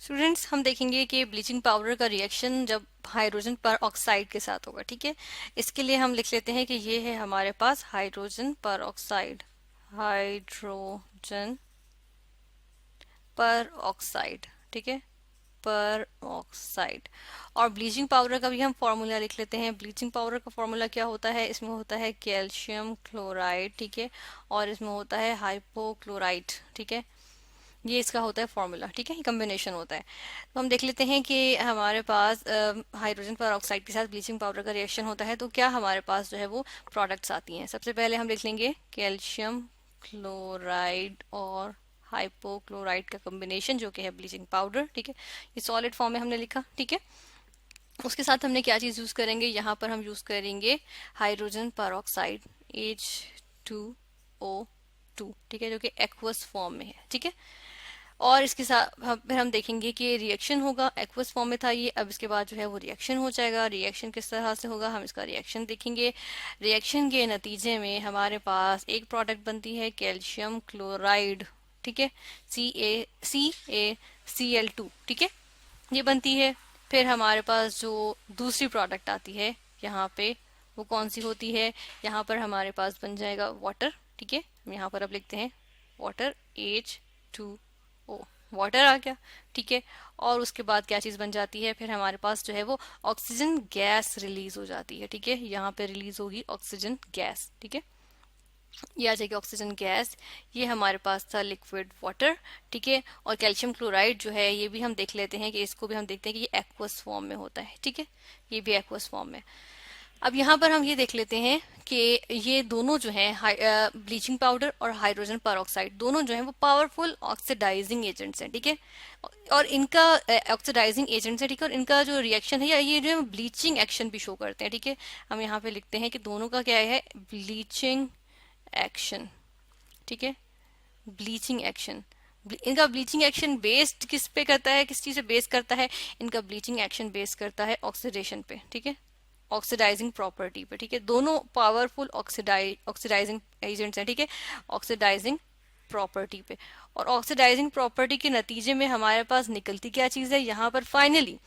Students, हम देखेंगे कि ब्लीचिंग पाउडर का रिएक्शन जब हाइड्रोजन पर ऑक्साइड के साथ होगा। ठीक है, इसके लिए हम लिख लेते हैं कि ये है हमारे पास हाइड्रोजन पर ऑक्साइड, हाइड्रोजन पर ऑक्साइड। ठीक है, पर ऑक्साइड। और ब्लीचिंग पाउडर का भी हम फॉर्मूला लिख लेते हैं। ब्लीचिंग पाउडर का फॉर्मूला क्या होता है? इसमें होता है कैल्शियम क्लोराइड। ठीक है, और इसमें होता है हाइपोक्लोराइट। ठीक है, ये इसका होता है फॉर्मूला। ठीक है, ये कम्बिनेशन होता है। तो हम देख लेते हैं कि हमारे पास हाइड्रोजन पर ऑक्साइड के साथ ब्लीचिंग पाउडर का रिएक्शन होता है तो क्या हमारे पास जो है वो प्रोडक्ट्स आती हैं। सबसे पहले हम लिख लेंगे कैल्शियम क्लोराइड और हाइपोक्लोराइड का कॉम्बिनेशन जो कि है ब्लीचिंग पाउडर। ठीक है, ये सॉलिड फॉर्म में हमने लिखा। ठीक है, उसके साथ हमने क्या चीज़ यूज़ करेंगे? यहाँ पर हम यूज़ करेंगे हाइड्रोजन पर ऑक्साइड H2O2। ठीक है, जो कि एक्वस फॉर्म में है। ठीक है, और इसके साथ फिर हम देखेंगे कि रिएक्शन होगा। एक्वस फॉर्म में था ये, अब इसके बाद जो है वो रिएक्शन हो जाएगा। रिएक्शन किस तरह से होगा, हम इसका रिएक्शन देखेंगे। रिएक्शन के नतीजे में हमारे पास एक प्रोडक्ट बनती है कैल्शियम क्लोराइड। ठीक है, CaCl2। ठीक है, ये बनती है। फिर हमारे पास जो दूसरी प्रोडक्ट आती है यहाँ पे, वो कौन सी होती है? यहाँ पर हमारे पास बन जाएगा वाटर। ठीक है, हम यहाँ पर अब लिखते हैं वाटर, H2O, वाटर आ गया। ठीक है, और उसके बाद क्या चीज़ बन जाती है? फिर हमारे पास जो है वो ऑक्सीजन गैस रिलीज हो जाती है। ठीक है, यहाँ पे रिलीज होगी ऑक्सीजन गैस। ठीक है, ये आ जाएगी ऑक्सीजन गैस। ये हमारे पास था लिक्विड वाटर। ठीक है, और कैल्शियम क्लोराइड जो है ये भी हम देख लेते हैं कि इसको भी हम देखते हैं कि ये एक्वस फॉर्म में होता है। ठीक है, ये भी एक्वस फॉर्म में। अब यहाँ पर हम ये देख लेते हैं कि ये दोनों जो हैं ब्लीचिंग पाउडर और हाइड्रोजन परऑक्साइड दोनों जो हैं वो पावरफुल ऑक्सीडाइजिंग एजेंट्स हैं। ठीक है, और इनका ऑक्सीडाइजिंग एजेंट्स है। ठीक है, और इनका जो रिएक्शन है या ये जो ब्लीचिंग एक्शन भी शो करते हैं। ठीक है, हम यहाँ पे लिखते हैं कि दोनों का क्या है? Bleaching action. ठीक है, ब्लीचिंग एक्शन। इनका ब्लीचिंग एक्शन बेस्ड किस पे करता है, किस चीज पे बेस करता है? इनका ब्लीचिंग एक्शन बेस करता है ऑक्सीडेशन पे। ठीक है, ऑक्सीडाइजिंग प्रॉपर्टी पे। ठीक है, दोनों पावरफुल ऑक्सीडाइजिंग एजेंट्स हैं। ठीक है, ऑक्सीडाइजिंग प्रॉपर्टी पे। और ऑक्सीडाइजिंग प्रॉपर्टी के नतीजे में हमारे पास निकलती क्या चीज है? यहाँ पर फाइनली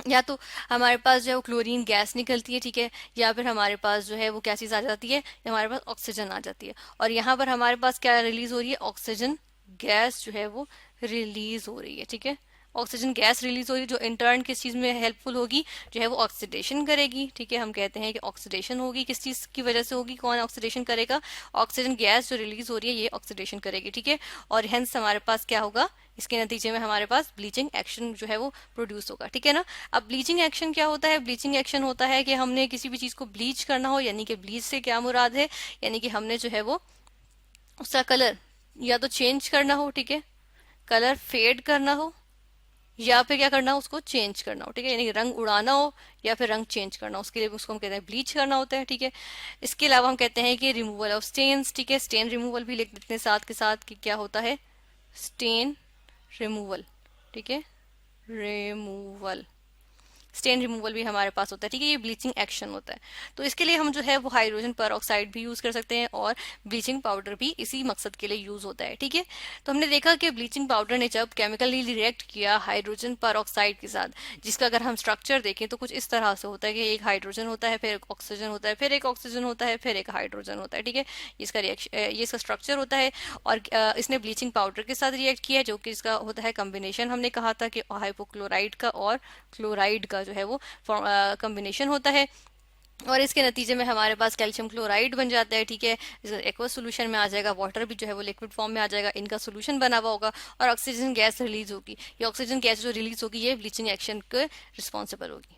या तो हमारे पास जो है वो क्लोरीन गैस निकलती है। ठीक है, या फिर हमारे पास जो है वो क्या चीज आ जाती है? हमारे पास ऑक्सीजन आ जाती है। और यहाँ पर हमारे पास क्या रिलीज हो रही है? ऑक्सीजन गैस जो है वो रिलीज हो रही है। ठीक है, ऑक्सीजन गैस रिलीज हो रही है जो इंटर्न किस चीज में हेल्पफुल होगी? जो है वो ऑक्सीडेशन करेगी। ठीक है, हम कहते हैं कि ऑक्सीडेशन होगी, किस चीज की वजह से होगी? कौन ऑक्सीडेशन करेगा? ऑक्सीजन गैस जो रिलीज हो रही है ये ऑक्सीडेशन करेगी। ठीक है, और हेंस हमारे पास क्या होगा? इसके नतीजे में हमारे पास ब्लीचिंग एक्शन जो है वो प्रोड्यूस होगा। ठीक है ना। अब ब्लीचिंग एक्शन क्या होता है? ब्लीचिंग एक्शन होता है कि हमने किसी भी चीज को ब्लीच करना हो, यानी कि ब्लीच से क्या मुराद है? यानी कि हमने जो है वो उसका कलर या तो चेंज करना हो। ठीक है, कलर फेड करना हो, या फिर क्या करना हो? उसको चेंज करना हो। ठीक है, यानी कि रंग उड़ाना हो या फिर रंग चेंज करना हो, उसके लिए उसको हम कहते हैं ब्लीच करना होता है। ठीक है, इसके अलावा हम कहते हैं कि रिमूवल ऑफ स्टेन्स। ठीक है, स्टेन रिमूवल भी लिख देते हैं साथ के साथ कि क्या होता है? Stain removal. ठीक है, रिमूवल, स्टेन रिमूवल भी हमारे पास होता है। ठीक है, ये ब्लीचिंग एक्शन होता है। तो इसके लिए हम जो है वो हाइड्रोजन पर ऑक्साइड भी यूज कर सकते हैं और ब्लीचिंग पाउडर भी इसी मकसद के लिए यूज होता है। ठीक है, तो हमने देखा कि ब्लीचिंग पाउडर ने जब केमिकली रिएक्ट किया हाइड्रोजन पर ऑक्साइड के साथ, जिसका अगर हम स्ट्रक्चर देखें तो कुछ इस तरह से होता है कि एक हाइड्रोजन होता है, फिर एक ऑक्सीजन होता है, फिर एक ऑक्सीजन होता है, फिर एक हाइड्रोजन होता है। ठीक है, इसका रिएक्शन, ये इसका स्ट्रक्चर होता है। और इसने ब्लीचिंग पाउडर के साथ रिएक्ट किया जो कि इसका होता है कम्बिनेशन। हमने कहा था कि हाइपोक्लोराइड का और क्लोराइड का जो है वो कॉम्बिनेशन होता है। और इसके नतीजे में हमारे पास कैल्शियम क्लोराइड बन जाता है। ठीक है, एक्वस सोल्यूशन में आ जाएगा। वाटर भी जो है वो लिक्विड फॉर्म में आ जाएगा, इनका सोल्यूशन बना हुआ होगा और ऑक्सीजन गैस रिलीज होगी। ये ऑक्सीजन गैस जो रिलीज होगी ये ब्लीचिंग एक्शन के रिस्पॉन्सिबल होगी।